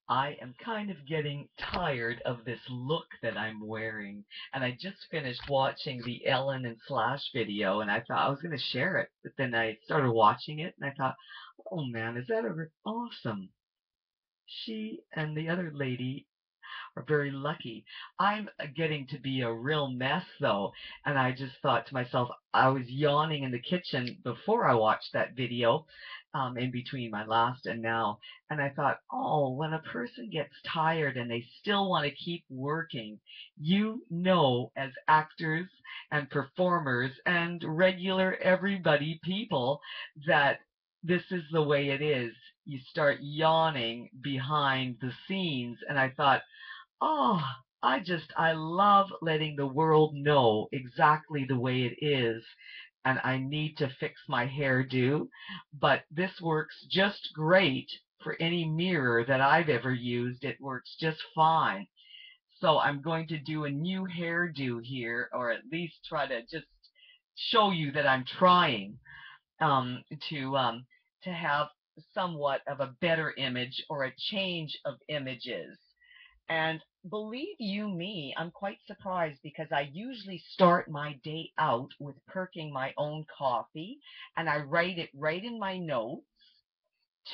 I am kind of getting tired of this look that I'm wearing. And I just finished watching the Ellen and Slash video, and I thought I was going to share it. But then I started watching it, and I thought, oh man, is that ever awesome? She and the other lady are very lucky. I'm getting to be a real mess though, and I just thought to myself, I was yawning in the kitchen before I watched that video, in between my last and now, and I thought, oh, when a person gets tired and they still want to keep working, you know, as actors and performers and regular everybody people, that this is the way it is. You start yawning behind the scenes, and I thought, oh, I love letting the world know exactly the way it is. And I need to fix my hairdo, but this works just great for any mirror that I've ever used. It works just fine. So I'm going to do a new hairdo here, or at least try to just show you that I'm trying um, to um, to have somewhat of a better image or a change of images. And believe you me, I'm quite surprised because I usually start my day out with perking my own coffee, and I write it right in my notes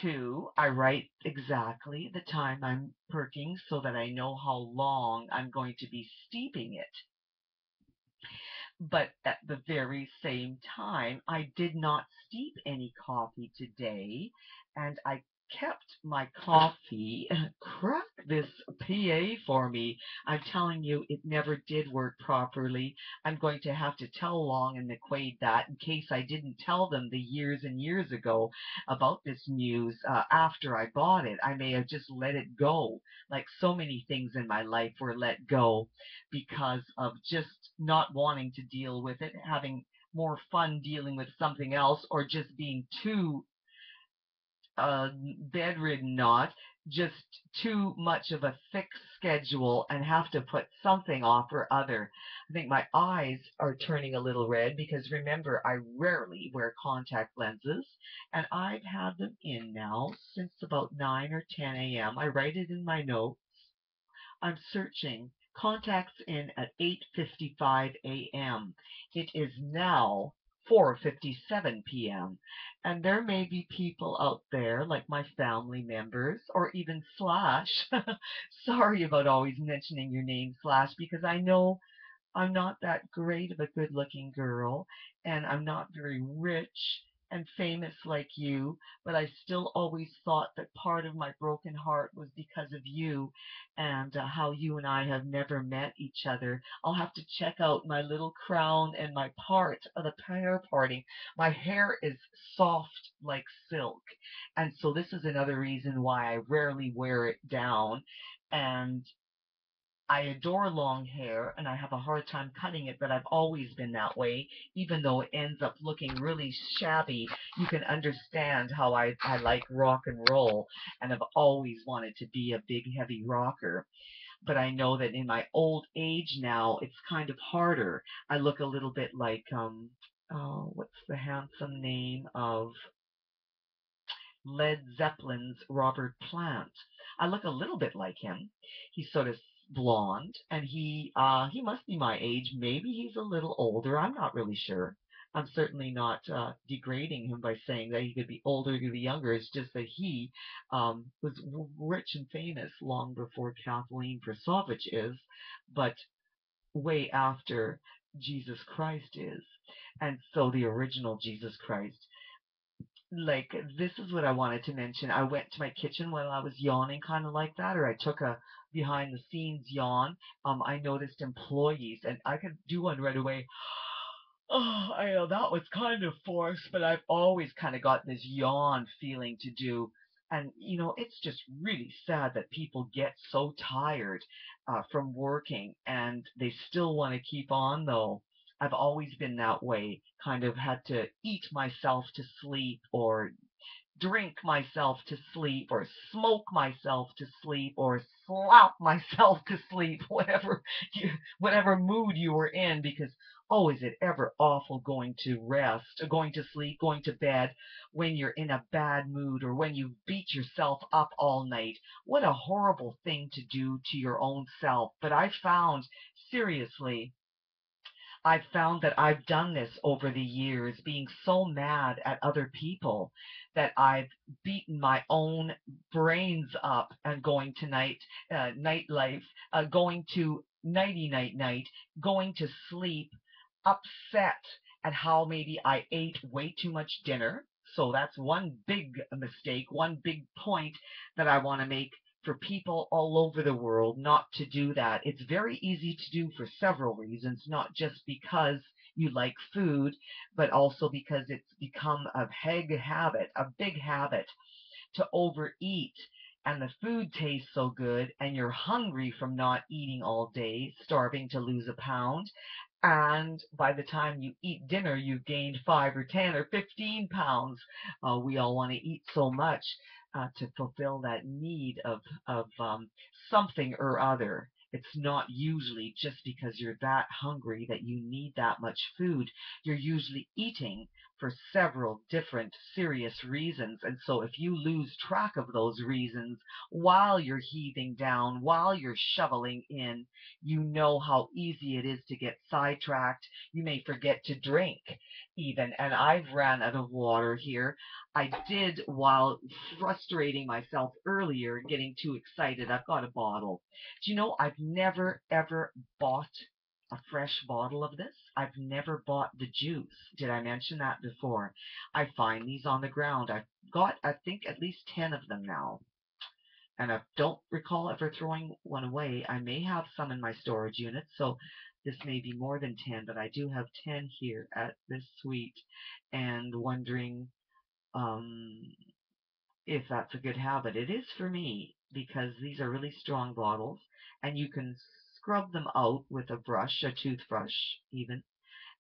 too. I write exactly the time I'm perking so that I know how long I'm going to be steeping it. But at the very same time, I did not steep any coffee today, and I kept my coffee. Crack this PA for me. I'm telling you, it never did work properly. I'm going to have to tell Long and McQuaid that in case I didn't tell them the years and years ago about this news after I bought it. I may have just let it go, like so many things in my life were let go because of just not wanting to deal with it, having more fun dealing with something else, or just being too bedridden, not just too much of a thick schedule and have to put something off or other. I think my eyes are turning a little red because remember, I rarely wear contact lenses, and I've had them in now since about 9 or 10 a.m. I write it in my notes. I'm searching. Contacts in at 8:55 a.m. It is now 4:57 p.m. And there may be people out there, like my family members, or even Slash. Sorry about always mentioning your name, Slash, because I know I'm not that great of a good looking girl, and I'm not very rich and famous like you, but I still always thought that part of my broken heart was because of you and how you and I have never met each other. I'll have to check out my little crown and my part of the hair parting. My hair is soft like silk, and so this is another reason why I rarely wear it down. And I adore long hair and I have a hard time cutting it, but I've always been that way. Even though it ends up looking really shabby, you can understand how I like rock and roll, and I've always wanted to be a big heavy rocker. But I know that in my old age now, it's kind of harder. I look a little bit like oh, what's the handsome name of Led Zeppelin's Robert Plant? I look a little bit like him. He's sort of blonde, and he must be my age. Maybe he's a little older. I'm not really sure. I'm certainly not degrading him by saying that he could be older, he could be younger. It's just that he was rich and famous long before Kathleen Versovich is, but way after Jesus Christ is. And so the original Jesus Christ, like, this is what I wanted to mention. I went to my kitchen while I was yawning, kind of like that, or I took a behind the scenes yawn. I noticed employees, and I could do one right away. Oh, I know that was kind of forced, but I've always kind of got this yawn feeling to do. And, it's just really sad that people get so tired from working and they still want to keep on, though. I've always been that way, kind of had to eat myself to sleep or drink myself to sleep or smoke myself to sleep or slap myself to sleep, whatever mood you were in, because oh, is it ever awful going to rest, going to sleep, going to bed when you're in a bad mood or when you beat yourself up all night. What a horrible thing to do to your own self. But I found, seriously, I've found that I've done this over the years, being so mad at other people that I've beaten my own brains up and going to nightlife, going to nighty night night, going to sleep upset at how maybe I ate way too much dinner. So that's one big mistake, one big point that I want to make for people all over the world not to do that. It's very easy to do for several reasons, not just because you like food, but also because it's become a habit, a big habit to overeat, and the food tastes so good and you're hungry from not eating all day, starving to lose a pound, and by the time you eat dinner you've gained 5 or 10 or 15 pounds. We all want to eat so much to fulfill that need of something or other. It's not usually just because you're that hungry that you need that much food. You're usually eating for several different serious reasons. And so if you lose track of those reasons while you're heaving down, while you're shoveling in, you know how easy it is to get sidetracked. You may forget to drink even. And I've ran out of water here. I did, while frustrating myself earlier, getting too excited. I've got a bottle. Do you know, I've never ever bought a fresh bottle of this. I've never bought the juice. Did I mention that before? I find these on the ground. I've got, I think, at least 10 of them now. And I don't recall ever throwing one away. I may have some in my storage unit, so this may be more than 10, but I do have 10 here at this suite, and wondering um, if that's a good habit. It is for me, because these are really strong bottles, and you can scrub them out with a brush, a toothbrush even,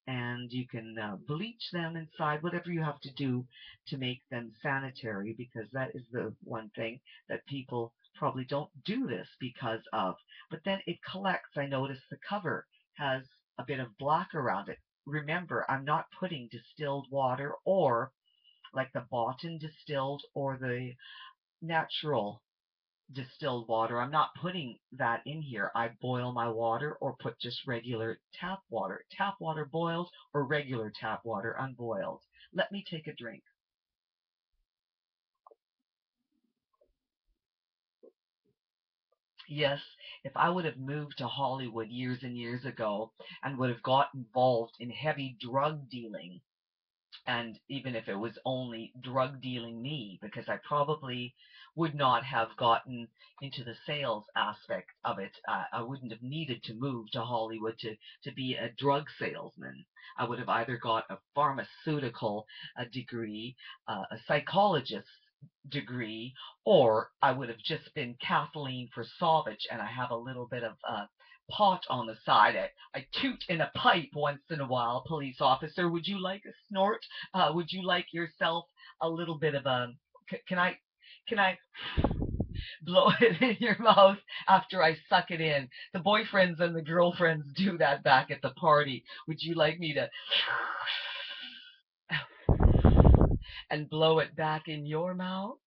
and you can bleach them inside, whatever you have to do to make them sanitary, because that is the one thing that people probably don't do this because of. But then it collects. I notice the cover has a bit of black around it. Remember, I'm not putting distilled water or like the bottom distilled or the natural distilled water. I'm not putting that in here. I boil my water or put just regular tap water. Tap water boiled or regular tap water unboiled. Let me take a drink. Yes, if I would have moved to Hollywood years and years ago and would have got involved in heavy drug dealing, and even if it was only drug dealing me, because I probably would not have gotten into the sales aspect of it. I wouldn't have needed to move to Hollywood to be a drug salesman. I would have either got a pharmaceutical degree, a psychologist degree, or I would have just been Kathleen for Sauvage, and I have a little bit of pot on the side. I toot in a pipe once in a while. Police officer, would you like a snort? Would you like yourself a little bit of a? Can I blow it in your mouth after I suck it in? The boyfriends and the girlfriends do that back at the party. Would you like me to and blow it back in your mouth?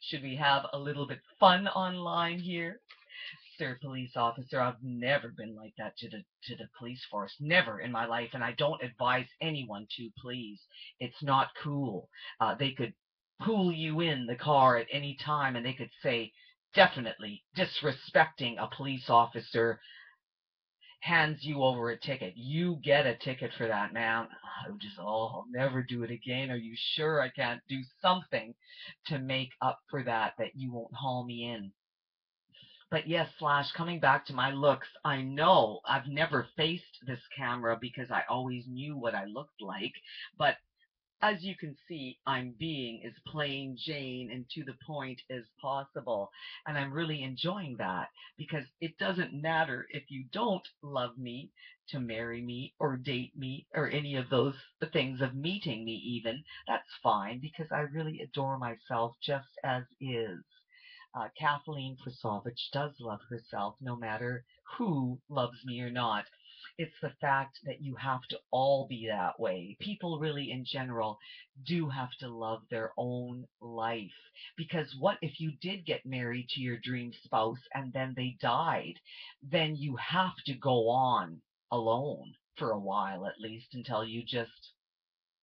Should we have a little bit fun online here? Sir police officer, I've never been like that to the police force, never in my life, and I don't advise anyone to. Please, it's not cool. They could pull you in the car at any time, and they could say, definitely disrespecting a police officer hands you over a ticket. You get a ticket for that, man. I would just, oh, I'll never do it again. Are you sure I can't do something to make up for that you won't haul me in? But yes, Slash, coming back to my looks, I know I've never faced this camera because I always knew what I looked like. But as you can see, I'm being as plain Jane and to the point as possible. And I'm really enjoying that, because it doesn't matter if you don't love me to marry me or date me or any of those things of meeting me even. That's fine, because I really adore myself just as is. Kathleen Krasovich does love herself, no matter who loves me or not. It's the fact that you have to all be that way. People really, in general, do have to love their own life. Because what if you did get married to your dream spouse and then they died? Then you have to go on alone for a while, at least, until you just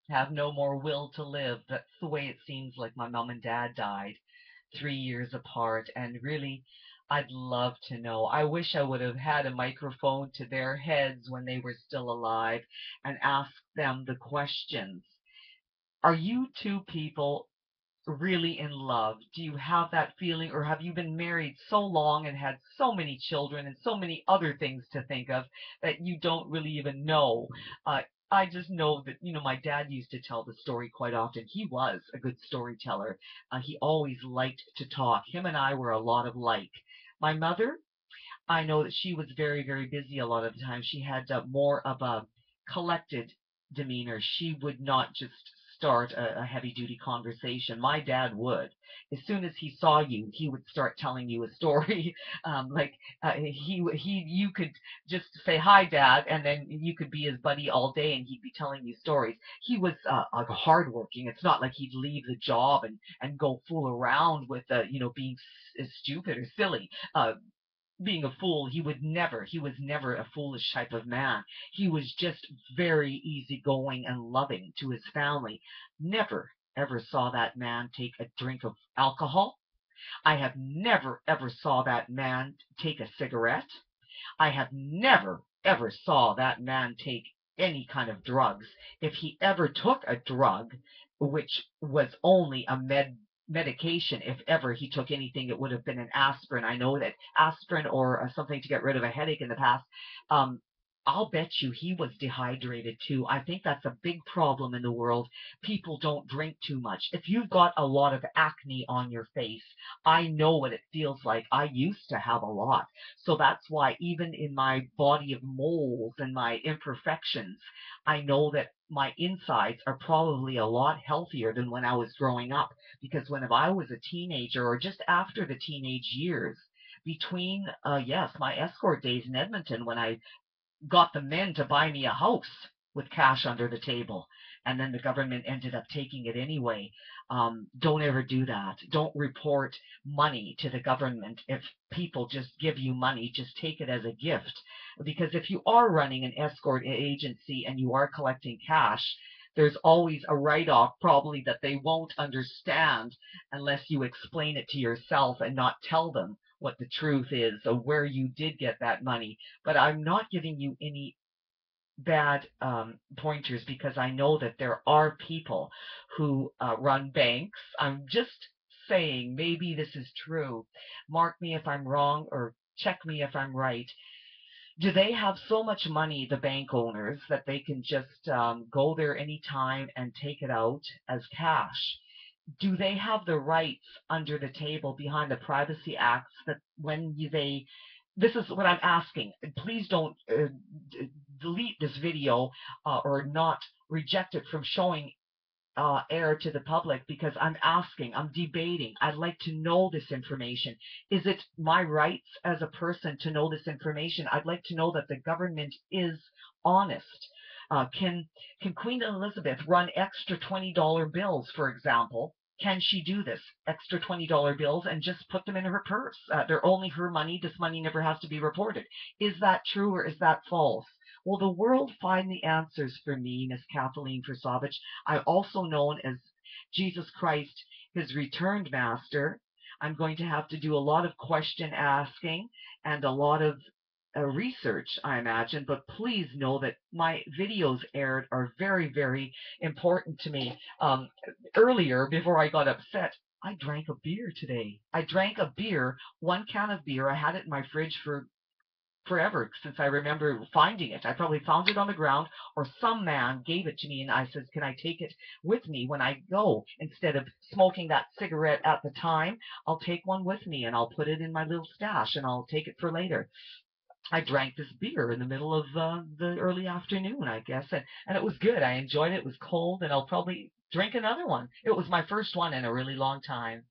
have no more will to live. That's the way it seems like my mom and dad died 3 years apart. And really, I'd love to know. I wish I would have had a microphone to their heads when they were still alive and asked them the questions. Are you two people really in love? Do you have that feeling, or have you been married so long and had so many children and so many other things to think of that you don't really even know? Uh, I just know that, my dad used to tell the story quite often. He was a good storyteller. He always liked to talk. Him and I were a lot of like. My mother, I know that she was very, very busy a lot of the time. She had more of a collected demeanor. She would not just start a heavy duty conversation. My dad would. As soon as he saw you, he would start telling you a story. You could just say hi, Dad, and then you could be his buddy all day, and he'd be telling you stories. He was hardworking. It's not like he'd leave the job and go fool around with being stupid or silly. Being a fool, he was never a foolish type of man. He was just very easygoing and loving to his family. Never ever saw that man take a drink of alcohol. I have never ever saw that man take a cigarette. I have never ever saw that man take any kind of drugs. If he ever took a drug, which was only a medication, if ever he took anything, it would have been an aspirin. I know that aspirin or something to get rid of a headache in the past. Um, I'll bet you he was dehydrated too. I think that's a big problem in the world. People don't drink too much. If you've got a lot of acne on your face, I know what it feels like. I used to have a lot. So that's why even in my body of moles and my imperfections, I know that my insides are probably a lot healthier than when I was growing up. Because when I was a teenager or just after the teenage years, between, yes, my escort days in Edmonton, when I got the men to buy me a house with cash under the table. And then the government ended up taking it anyway. Don't ever do that. Don't report money to the government. If people just give you money, just take it as a gift. Because if you are running an escort agency and you are collecting cash, there's always a write-off probably that they won't understand unless you explain it to yourself and not tell them what the truth is of where you did get that money. But I'm not giving you any bad pointers because I know that there are people who run banks. I'm just saying maybe this is true. Mark me if I'm wrong or check me if I'm right. Do they have so much money, the bank owners, that they can just go there anytime and take it out as cash? Do they have the rights under the table behind the Privacy Acts that when they, this is what I'm asking. Please don't delete this video or not reject it from showing air to the public because I'm asking, I'm debating. I'd like to know this information. Is it my rights as a person to know this information? I'd like to know that the government is honest. Can Queen Elizabeth run extra $20 bills, for example? Can she do this? Extra $20 bills and just put them in her purse. They're only her money. This money never has to be reported. Is that true or is that false? Will the world find the answers for me, Miss Kathleen Krasovich? I'm also known as Jesus Christ, his returned master. I'm going to have to do a lot of question asking and a lot of research, I imagine, but please know that my videos aired are very, very important to me. Earlier, before I got upset, I drank a beer today. I drank a beer, 1 can of beer. I had it in my fridge for forever since I remember finding it. I probably found it on the ground or some man gave it to me and I said, can I take it with me when I go? Instead of smoking that cigarette at the time, I'll take one with me and I'll put it in my little stash and I'll take it for later. I drank this beer in the middle of the early afternoon, I guess, and it was good. I enjoyed it. It was cold, and I'll probably drink another one. It was my first one in a really long time.